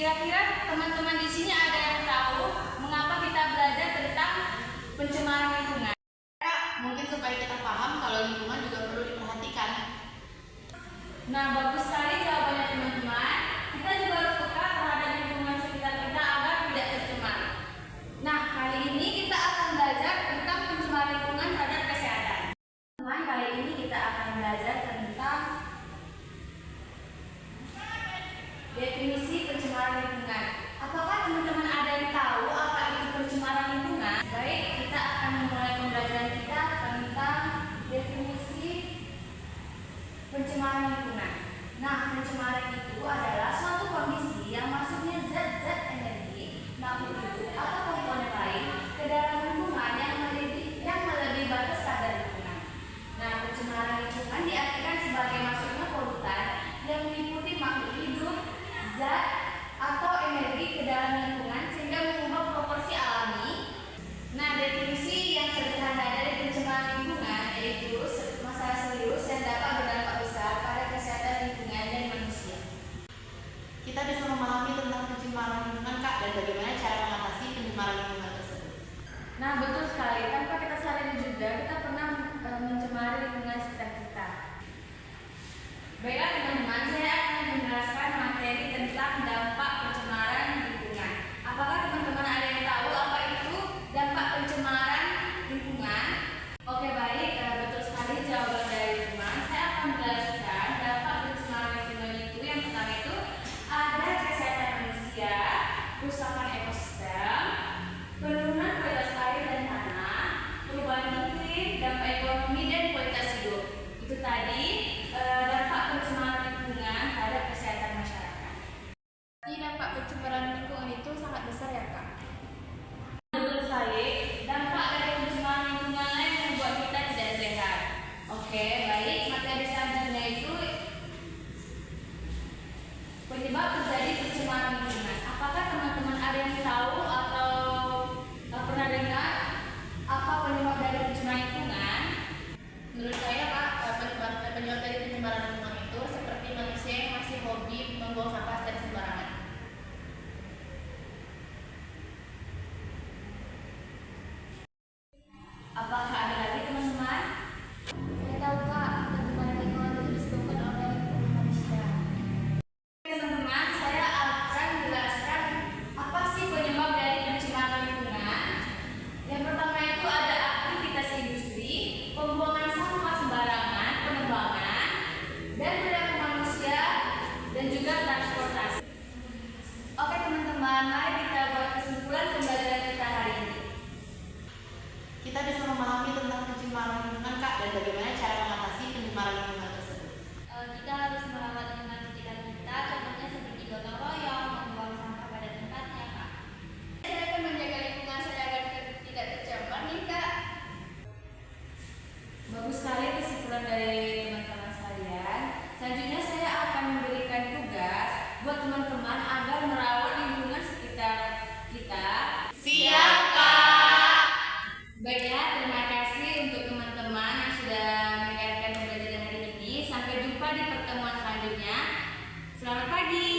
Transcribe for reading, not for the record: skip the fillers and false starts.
Kira-kira teman-teman di sini ada yang tahu mengapa kita belajar tentang pencemaran lingkungan? Mungkin supaya kita paham kalau lingkungan juga perlu diperhatikan. Nah, bagus sekali jawabannya teman-teman. Kita juga harus peka terhadap lingkungan sekitar kita agar tidak tercemar. Nah, kali ini kita akan belajar tentang pencemaran lingkungan terhadap kesehatan. Teman, kali ini kita akan belajar tentang definisi pencemaran lingkungan. Apakah teman-teman ada yang tahu apa itu pencemaran lingkungan? Baik, kita akan memulai pembelajaran kita tentang definisi pencemaran lingkungan. Nah, pencemaran itu adalah suatu kondisi yang masuknya zat-zat energi, makhluk hidup atau komponen lain ke dalam lingkungan yang melebihi batas kadar lingkungan. Nah, pencemaran lingkungan diartikan sebagai masuknya polutan yang meliputi makhluk hidup, zat atau energi ke dalam lingkungan sehingga mengubah proporsi alami. Nah, definisi yang sederhana dari pencemaran lingkungan yaitu masalah serius yang dapat berdampak besar pada kesehatan lingkungan dan manusia. Kita bisa memahami tentang pencemaran lingkungan, Kak, dan bagaimana cara mengatasi pencemaran lingkungan tersebut. Nah, betul sekali. Tanpa kita sadari juga, kita pernah mencemari lingkungan sekitar kita. Baiklah teman-teman, saya akan menjelaskan materi tentang dampak pencemaran lingkungan. Apakah teman-teman ada yang tahu apa itu dampak pencemaran lingkungan? Oke, baik, betul sekali jawaban dari teman. Saya akan menjelaskan dampak pencemaran lingkungan itu. Yang pertama itu ada kesehatan manusia, kerusakan ekosistem, penurunan kualitas air dan tanah, perubahan iklim, dampak ekonomi dan kualitas hidup. Itu tadi dampak pencemaran lingkungan terhadap kesehatan masyarakat. Jadi dampak pencemaran lingkungan itu sangat besar ya, Kak? Betul sekali, dampak dari pencemaran lingkungan yang membuat kita tidak sehat. Oke, baik, materi selanjutnya itu penyebab terjadi pencemaran lingkungan. Apakah teman-teman ada yang tahu atau pernah dengar apa penyebab dari pencemaran lingkungan? Menurut saya, Kak, penyebab dari pencemaran lingkungan itu seperti manusia yang masih hobi membuang sampah dari sembarangan. Apakah ada lagi teman-teman? Saya tahu, Kak, pencemaran lingkungan itu disebabkan oleh manusia. Teman-teman, saya akan menjelaskan apa sih penyebab dari pencemaran lingkungan. Yang pertama itu ada aktivitas industri, pembuangan sampah sembarangan, penebangan, dan perilaku manusia, dan juga transportasi. Oke teman-teman, mari kita buat kesimpulan pembelajaran kita hari ini. Kita bisa memahami tentang pencemaran lingkungan, Kak, dan bagaimana cara mengatasi pencemaran lingkungan tersebut. Kita harus merawat lingkungan sekitar kita, contohnya seperti gotong royong, membuang sampah pada tempatnya, Kak. Saya akan menjaga lingkungan saya agar tidak tercemar nih, Kak. Bagus sekali kesimpulan dari teman-teman sekalian. Selanjutnya saya akan memberikan tugas buat teman-teman agar merawat lingkungan sekitar kita. Siap, Kak! Baiklah, terima kasih untuk teman-teman yang sudah mendengarkan pembelajaran hari ini. Sampai jumpa di pertemuan selanjutnya. Selamat pagi.